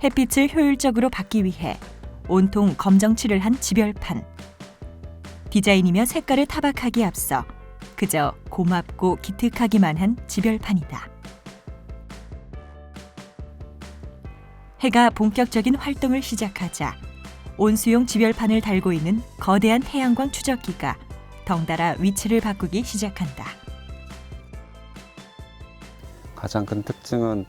햇빛을 효율적으로 받기 위해 온통 검정칠을 한 지별판. 디자인이며 색깔을 타박하기에 앞서 그저 고맙고 기특하기만 한 지별판이다. 해가 본격적인 활동을 시작하자 온수용 지별판을 달고 있는 거대한 태양광 추적기가 덩달아 위치를 바꾸기 시작한다. 가장 큰 특징은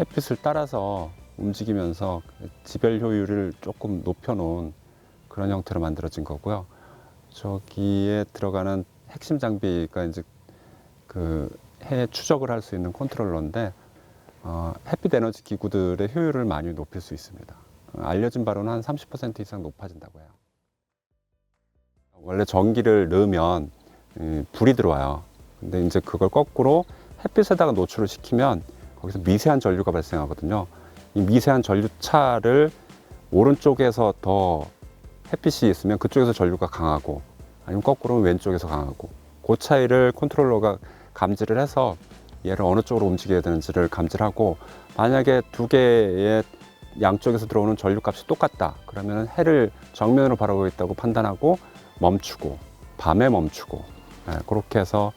햇빛을 따라서 움직이면서 지별 효율을 조금 높여놓은 그런 형태로 만들어진 거고요. 저기에 들어가는 핵심 장비가 이제 그 해 추적을 할 수 있는 컨트롤러인데 햇빛 에너지 기구들의 효율을 많이 높일 수 있습니다. 알려진 바로는 한 30% 이상 높아진다고 해요. 원래 전기를 넣으면 불이 들어와요. 근데 이제 그걸 거꾸로 햇빛에다가 노출을 시키면 거기서 미세한 전류가 발생하거든요. 이 미세한 전류차를 오른쪽에서 더 햇빛이 있으면 그쪽에서 전류가 강하고 아니면 거꾸로 왼쪽에서 강하고 그 차이를 컨트롤러가 감지를 해서 얘를 어느 쪽으로 움직여야 되는지를 감지를 하고 만약에 두 개의 양쪽에서 들어오는 전류값이 똑같다 그러면 해를 정면으로 바라보고 있다고 판단하고 멈추고 밤에 멈추고 그렇게 해서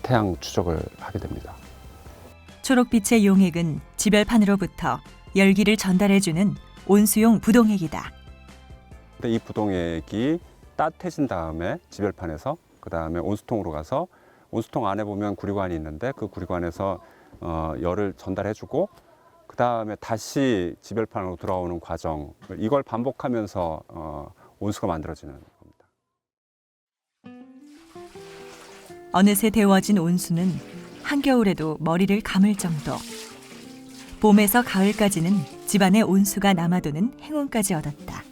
태양 추적을 하게 됩니다. 초록빛의 용액은 지별판으로부터 열기를 전달해주는 온수용 부동액이다. 이 부동액이 따뜻해진 다음에 지별판에서 그 다음에 온수통으로 가서 온수통 안에 보면 구리관이 있는데 그 구리관에서 열을 전달해주고 그 다음에 다시 지별판으로 돌아오는 과정 이걸 반복하면서 온수가 만들어지는 겁니다. 어느새 데워진 온수는 한겨울에도 머리를 감을 정도. 봄에서 가을까지는 집안에 온수가 남아도는 행운까지 얻었다.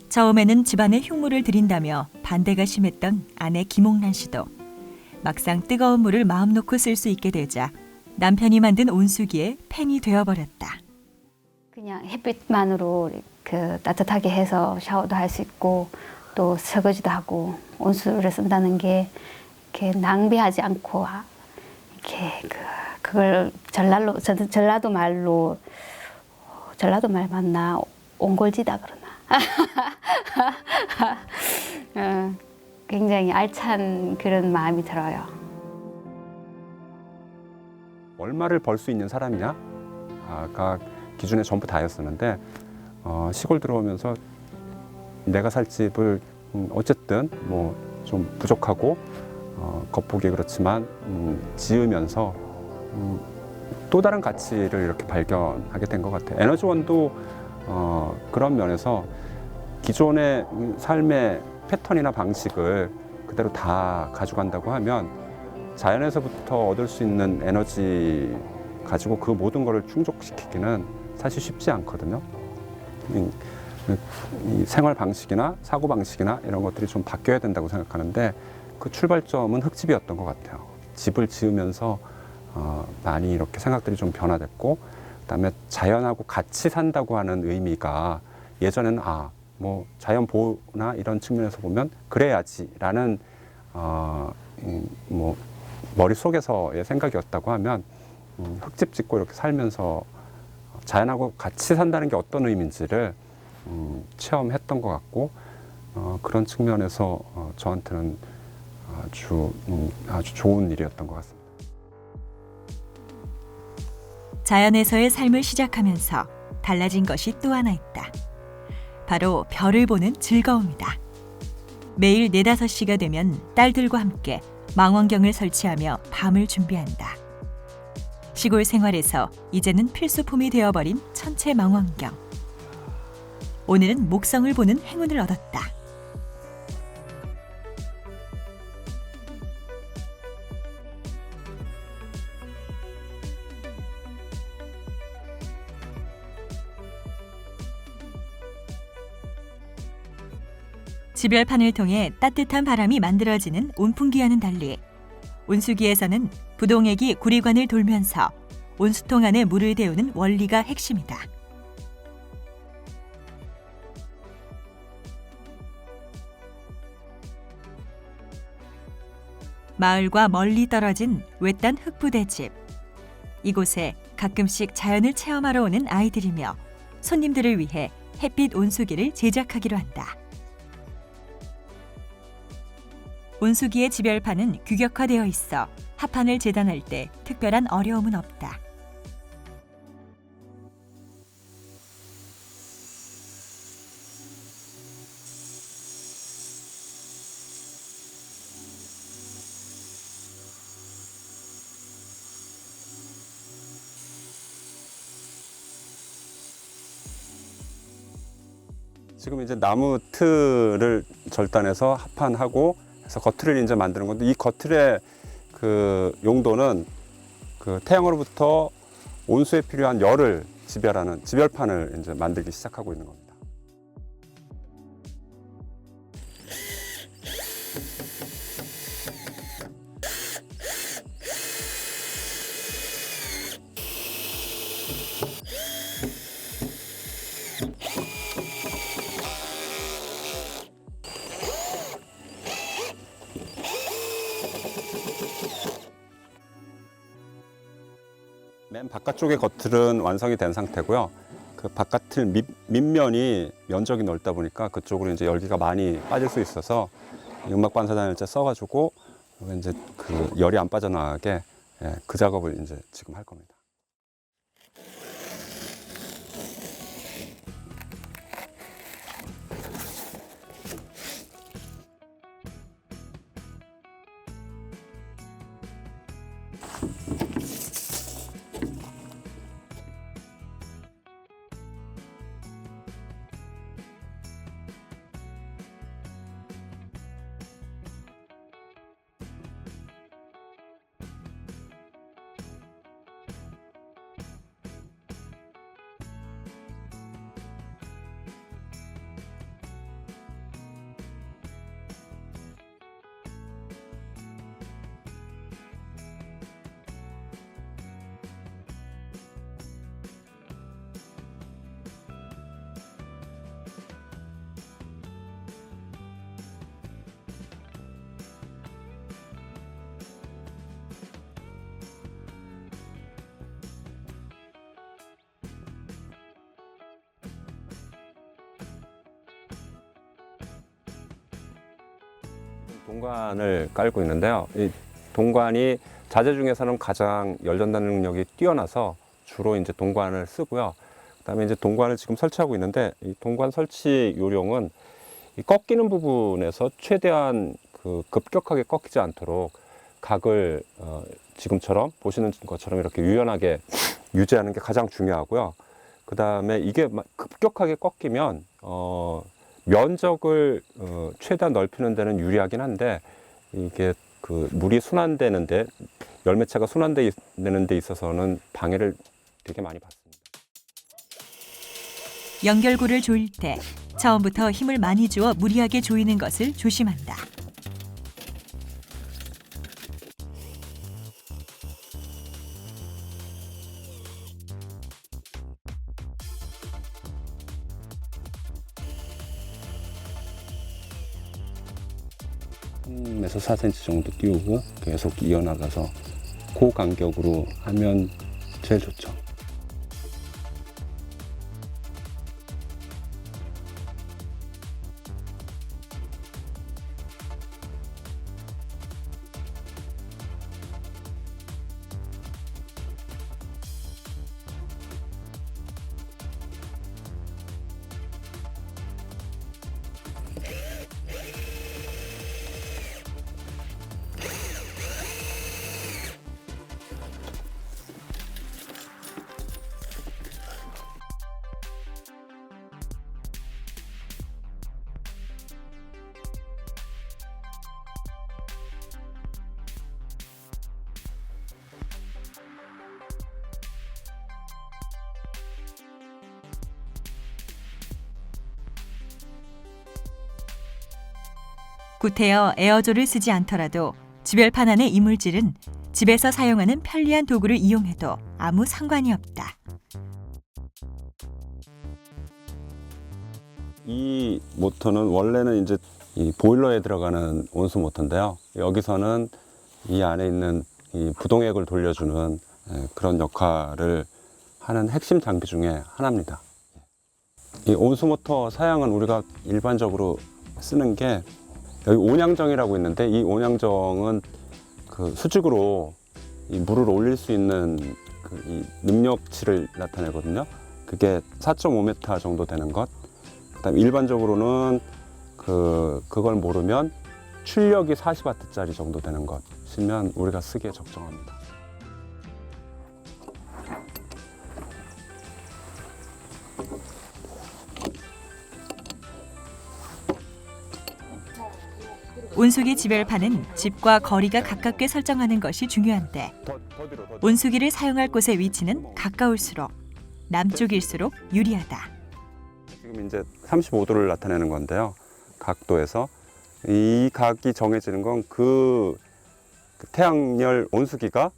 처음에는 집안에 흉물을 들인다며 반대가 심했던 아내 김옥란 씨도 막상 뜨거운 물을 마음 놓고 쓸 수 있게 되자 남편이 만든 온수기에 팬이 되어버렸다. 그냥 햇빛만으로 그 따뜻하게 해서 샤워도 할 수 있고 또 설거지도 하고 온수를 쓴다는 게 이렇게 낭비하지 않고 이렇게 그걸 전라도 말로 전라도 말 맞나 옹골지다 그러나 굉장히 알찬 그런 마음이 들어요. 얼마를 벌 수 있는 사람이냐가 기준에 전부 다였었는데 시골 들어오면서 내가 살 집을 어쨌든 뭐 좀 부족하고 겉보기 그렇지만 지으면서 또 다른 가치를 이렇게 발견하게 된 것 같아요. 에너지원도 그런 면에서 기존의 삶의 패턴이나 방식을 그대로 다 가져간다고 하면 자연에서부터 얻을 수 있는 에너지 가지고 그 모든 것을 충족시키기는 사실 쉽지 않거든요. 이 생활 방식이나 사고 방식이나 이런 것들이 좀 바뀌어야 된다고 생각하는데 그 출발점은 흙집이었던 것 같아요. 집을 지으면서 많이 이렇게 생각들이 좀 변화됐고 그다음에 자연하고 같이 산다고 하는 의미가 예전에는 뭐 자연 보호나 이런 측면에서 보면 그래야지라는 뭐 머릿속에서의 생각이었다고 하면 흙집 짓고 이렇게 살면서 자연하고 같이 산다는 게 어떤 의미인지를 체험했던 것 같고 그런 측면에서 저한테는 아주 좋은 일이었던 것 같습니다. 자연에서의 삶을 시작하면서 달라진 것이 또 하나 있다. 바로 별을 보는 즐거움이다. 매일 4-5시가 되면 딸들과 함께 망원경을 설치하며 밤을 준비한다. 시골 생활에서 이제는 필수품이 되어버린 천체 망원경. 오늘은 목성을 보는 행운을 얻었다. 지별판을 통해 따뜻한 바람이 만들어지는 온풍기와는 달리 온수기에서는 부동액이 구리관을 돌면서 온수통 안에 물을 데우는 원리가 핵심이다. 마을과 멀리 떨어진 외딴 흙부대집. 이곳에 가끔씩 자연을 체험하러 오는 아이들이며 손님들을 위해 햇빛 온수기를 제작하기로 한다. 온수기의 지별판은 규격화되어 있어 합판을 재단할 때 특별한 어려움은 없다. 지금 이제 나무 틀을 절단해서 합판하고 해서 거틀을 이제 만드는 건데, 이 거틀의 그 용도는 그 태양으로부터 온수에 필요한 열을 지별하는 지별판을 이제 만들기 시작하고 있는 겁니다. 맨 바깥쪽의 겉틀은 완성이 된 상태고요. 그 바깥틀 밑면이 면적이 넓다 보니까 그쪽으로 이제 열기가 많이 빠질 수 있어서 음막 반사 단열재 써가지고 이제 그 열이 안 빠져나가게, 그 작업을 이제 지금 할 겁니다. 동관을 깔고 있는데요. 이 동관이 자재 중에서는 가장 열 전달 능력이 뛰어나서 주로 이제 동관을 쓰고요. 그다음에 이제 동관을 지금 설치하고 있는데, 이 동관 설치 요령은 이 꺾이는 부분에서 최대한 그 급격하게 꺾이지 않도록 각을 지금처럼 보시는 것처럼 이렇게 유연하게 유지하는 게 가장 중요하고요. 그다음에 이게 급격하게 꺾이면 면적을 최대한 넓히는 데는 유리하긴 한데, 이게 그 물이 순환되는데, 열매차가 순환되는 데 있어서는 방해를 되게 많이 받습니다. 연결고를 조일 때 처음부터 힘을 많이 주어 무리하게 조이는 것을 조심한다. 에서 4cm 정도 띄우고 계속 이어나가서 고간격으로 하면 제일 좋죠. 구태여 에어조를 쓰지 않더라도 지별판 안의 이물질은 집에서 사용하는 편리한 도구를 이용해도 아무 상관이 없다. 이 모터는 원래는 이제 이 보일러에 들어가는 온수 모터인데요. 여기서는 이 안에 있는 이 부동액을 돌려주는 그런 역할을 하는 핵심 장비 중에 하나입니다. 이 온수모터 사양은 우리가 일반적으로 쓰는 게 여기 온양정이라고 있는데, 이 온양정은 그 수직으로 이 물을 올릴 수 있는 이 능력치를 나타내거든요. 그게 4.5m 정도 되는 것. 그다음에 일반적으로는 그걸 모르면 출력이 40W짜리 정도 되는 것이면 우리가 쓰기에 적정합니다. 온수기 지별판은 집과 거리가 가깝게 설정하는 것이 중요한데, 더 뒤로. 온수기를 사용할 곳의 위치는 가까울수록 남쪽일수록 유리하다. 지금 이제 35도를 나타내는 건데요. 각도에서 이 각이 정해지는 건 그 태양열 온수기가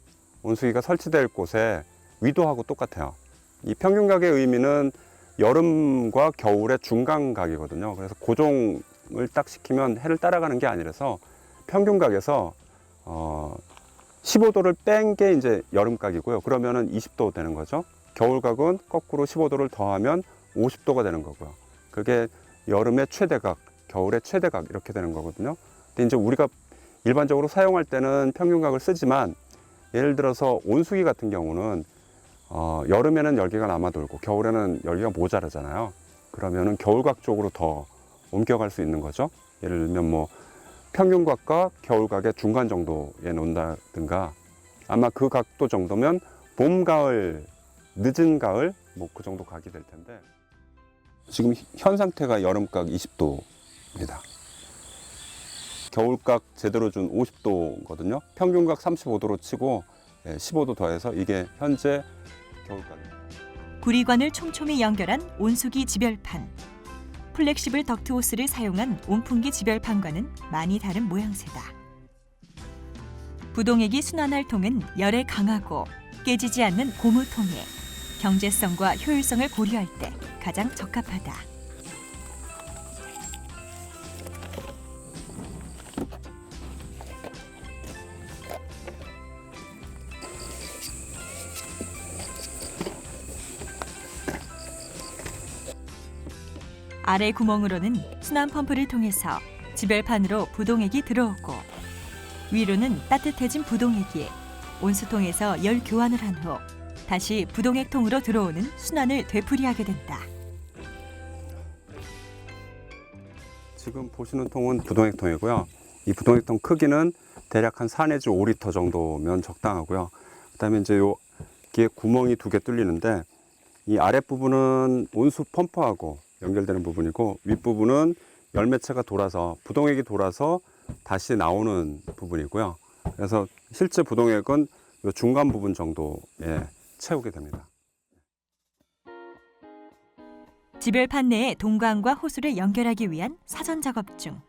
설치될 곳의 위도하고 똑같아요. 이 평균각의 의미는 여름과 겨울의 중간각이거든요. 그래서 고정을 딱 시키면 해를 따라가는 게 아니라서 평균각에서 15도를 뺀 게 이제 여름각이고요. 그러면은 20도 되는 거죠. 겨울각은 거꾸로 15도를 더하면 50도가 되는 거고요. 그게 여름의 최대각, 겨울의 최대각 이렇게 되는 거거든요. 근데 이제 우리가 일반적으로 사용할 때는 평균각을 쓰지만, 예를 들어서 온수기 같은 경우는 여름에는 열기가 남아 돌고 겨울에는 열기가 모자라잖아요. 그러면은 겨울각 쪽으로 더 옮겨갈 수 있는 거죠. 예를 들면 뭐 평균각과 겨울각의 중간 정도에 놓는다든가, 아마 그 각도 정도면 봄, 가을, 늦은 가을 뭐 그 정도 각이 될 텐데, 지금 현 상태가 여름각 20도입니다. 겨울각 제대로 준 50도거든요. 평균각 35도로 치고 15도 더해서 이게 현재 겨울각입니다. 구리관을 촘촘히 연결한 온수기 지별판. 플렉시블 덕트 호스를 사용한 온풍기 지별판과는 많이 다른 모양새다. 부동액이 순환할 통은 열에 강하고 깨지지 않는 고무통에 경제성과 효율성을 고려할 때 가장 적합하다. 아래 구멍으로는 순환 펌프를 통해서 지별판으로 부동액이 들어오고, 위로는 따뜻해진 부동액이 온수통에서 열 교환을 한 후 다시 부동액통으로 들어오는 순환을 되풀이하게 된다. 지금 보시는 통은 부동액통이고요. 이 부동액통 크기는 대략 한 4 내지 5리터 정도면 적당하고요. 그다음에 이제 여기에 구멍이 2개 뚫리는데, 이 아랫부분은 온수 펌프하고 연결되는 부분이고, 윗부분은 열매체가 돌아서, 부동액이 돌아서 다시 나오는 부분이고요. 그래서 실제 부동액은 이 중간 부분 정도에 채우게 됩니다. 지별판 내에 동관과 호수를 연결하기 위한 사전 작업 중.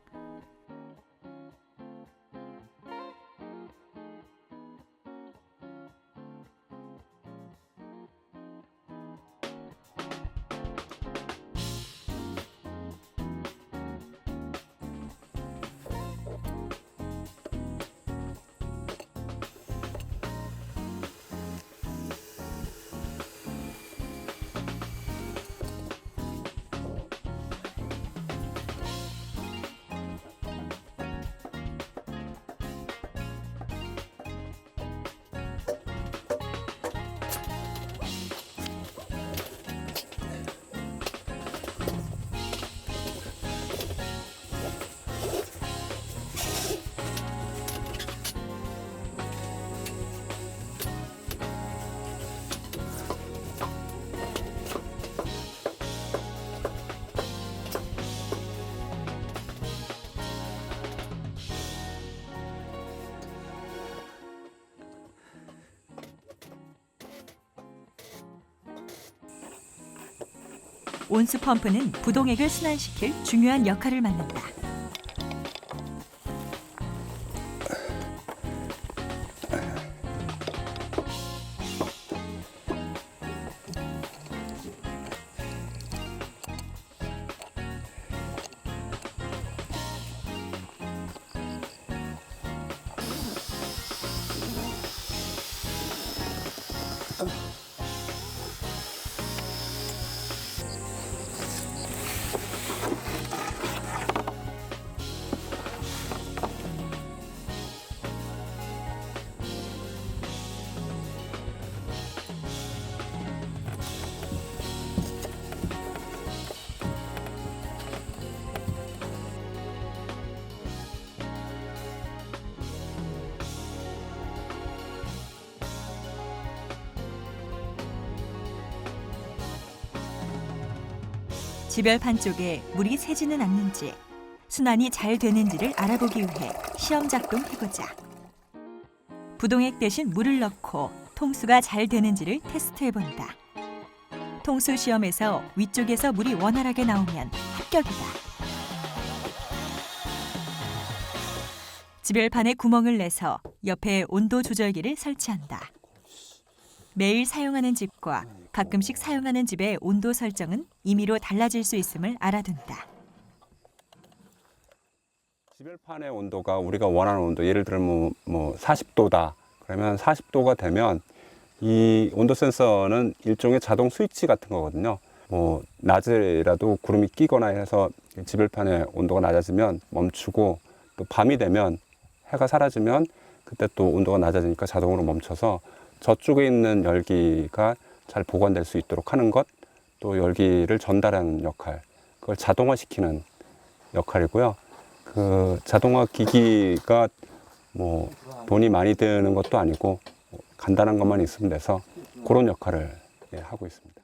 온수 펌프는 부동액을 순환시킬 중요한 역할을 맡는다. 지별판 쪽에 물이 새지는 않는지, 순환이 잘 되는지를 알아보기 위해 시험 작동해보자. 부동액 대신 물을 넣고 통수가 잘 되는지를 테스트해본다. 통수 시험에서 위쪽에서 물이 원활하게 나오면 합격이다. 지별판에 구멍을 내서 옆에 온도 조절기를 설치한다. 매일 사용하는 집과 가끔씩 사용하는 집의 온도 설정은 임의로 달라질 수 있음을 알아둔다. 지별판의 온도가 우리가 원하는 온도, 예를 들면 뭐 40도다. 그러면 40도가 되면 이 온도 센서는 일종의 자동 스위치 같은 거거든요. 뭐 낮이라도 구름이 끼거나 해서 지별판의 온도가 낮아지면 멈추고, 또 밤이 되면 해가 사라지면 그때 또 온도가 낮아지니까 자동으로 멈춰서 저쪽에 있는 열기가 잘 보관될 수 있도록 하는 것, 또 열기를 전달하는 역할, 그걸 자동화시키는 역할이고요. 그 자동화 기기가 뭐 돈이 많이 드는 것도 아니고 간단한 것만 있으면 돼서 그런 역할을 하고 있습니다.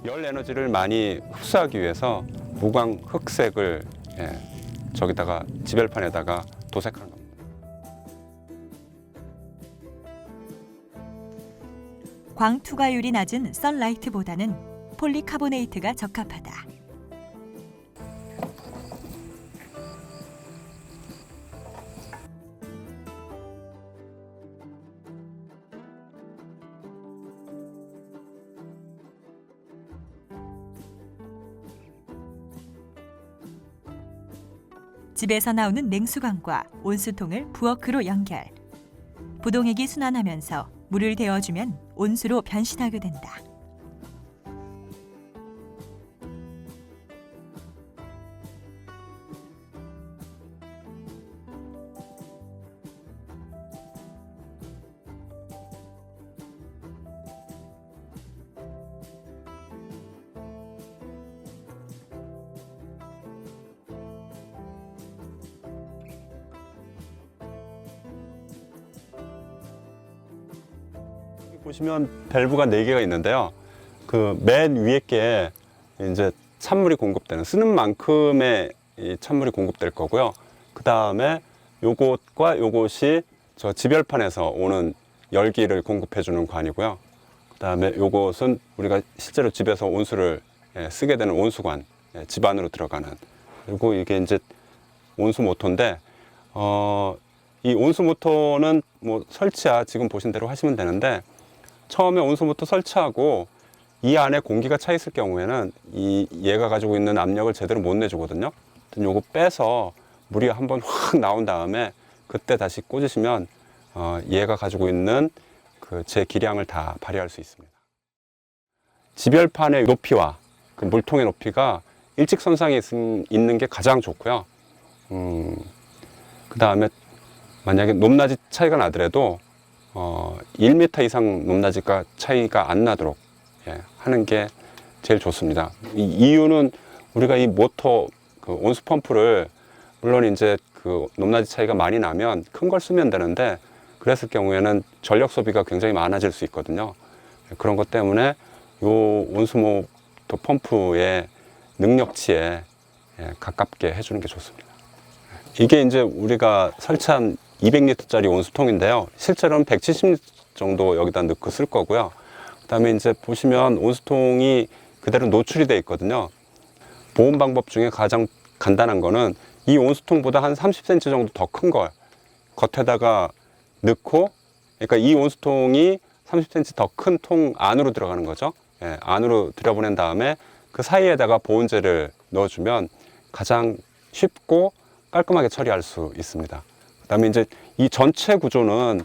열 에너지를 많이 흡수하기 위해서 무광 흑색을 저기다가 지별판에다가 도색하는 겁니다. 광 투과율이 낮은 썬라이트보다는 폴리카보네이트가 적합하다. 집에서 나오는 냉수광과 온수통을 부엌으로 연결. 부동액이 순환하면서 물을 데워주면 온수로 변신하게 된다. 보시면 밸브가 4개가 있는데요. 그 맨 위에 게 이제 찬물이 공급되는, 쓰는 만큼의 이 찬물이 공급될 거고요. 그 다음에 요것과 요것이 저 지별판에서 오는 열기를 공급해 주는 관이고요. 그 다음에 요것은 우리가 실제로 집에서 온수를 쓰게 되는 온수관, 집 안으로 들어가는. 그리고 이게 이제 온수 모터인데, 이 온수 모터는 뭐 설치야 지금 보신 대로 하시면 되는데, 처음에 온수 모터 설치하고 이 안에 공기가 차 있을 경우에는 얘가 가지고 있는 압력을 제대로 못 내주거든요. 요거 빼서 물이 한번 확 나온 다음에 그때 다시 꽂으시면 얘가 가지고 있는 그 제 기량을 다 발휘할 수 있습니다. 지별판의 높이와 그 물통의 높이가 일직선상에 있는 게 가장 좋고요. 그 다음에 만약에 높낮이 차이가 나더라도 1m 이상 높낮이가 차이가 안 나도록 하는 게 제일 좋습니다. 이 이유는 우리가 이 모터 그 온수 펌프를 물론 이제 그 높낮이 차이가 많이 나면 큰 걸 쓰면 되는데, 그랬을 경우에는 전력 소비가 굉장히 많아질 수 있거든요. 그런 것 때문에 요 온수 모터 펌프의 능력치에 가깝게 해주는 게 좋습니다. 이게 이제 우리가 설치한 200리터짜리 온수통인데요. 실제로는 170리터 정도 여기다 넣고 쓸 거고요. 그 다음에 이제 보시면 온수통이 그대로 노출이 되어 있거든요. 보온 방법 중에 가장 간단한 거는 이 온수통보다 한 30cm 정도 더 큰 걸 겉에다가 넣고, 그러니까 이 온수통이 30cm 더 큰 통 안으로 들어가는 거죠. 안으로 들여보낸 다음에 그 사이에다가 보온재를 넣어주면 가장 쉽고 깔끔하게 처리할 수 있습니다. 그다음에 이제 이 전체 구조는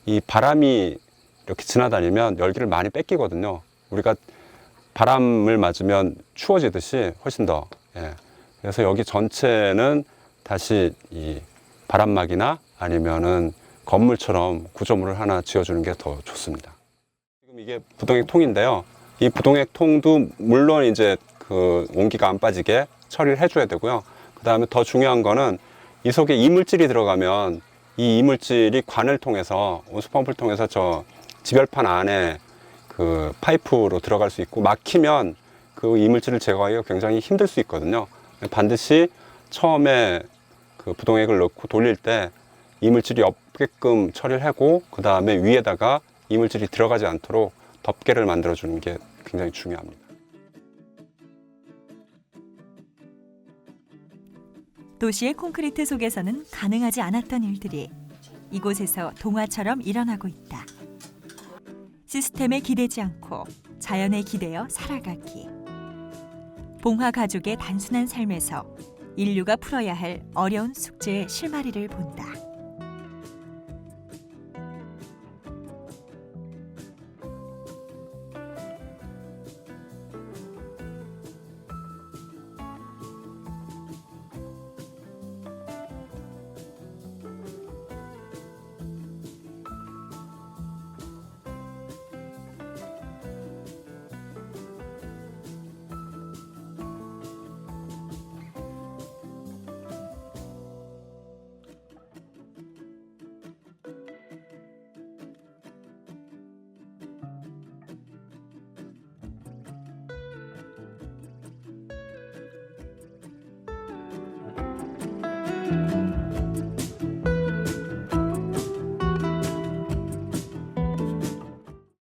이 바람이 이렇게 지나다니면 열기를 많이 뺏기거든요. 우리가 바람을 맞으면 추워지듯이 훨씬 더. 예. 그래서 여기 전체는 다시 이 바람막이나 아니면은 건물처럼 구조물을 하나 지어주는 게 더 좋습니다. 지금 이게 부동액 통인데요. 이 부동액 통도 물론 이제 그 온기가 안 빠지게 처리를 해줘야 되고요. 그 다음에 더 중요한 거는 이 속에 이물질이 들어가면 이 이물질이 관을 통해서 온수펌프를 통해서 저 지별판 안에 그 파이프로 들어갈 수 있고 막히면 그 이물질을 제거하기가 굉장히 힘들 수 있거든요. 반드시 처음에 그 부동액을 넣고 돌릴 때 이물질이 없게끔 처리를 하고 그 다음에 위에다가 이물질이 들어가지 않도록 덮개를 만들어 주는 게 굉장히 중요합니다. 도시의 콘크리트 속에서는 가능하지 않았던 일들이 이곳에서 동화처럼 일어나고 있다. 시스템에 기대지 않고 자연에 기대어 살아가기. 봉화 가족의 단순한 삶에서 인류가 풀어야 할 어려운 숙제의 실마리를 본다.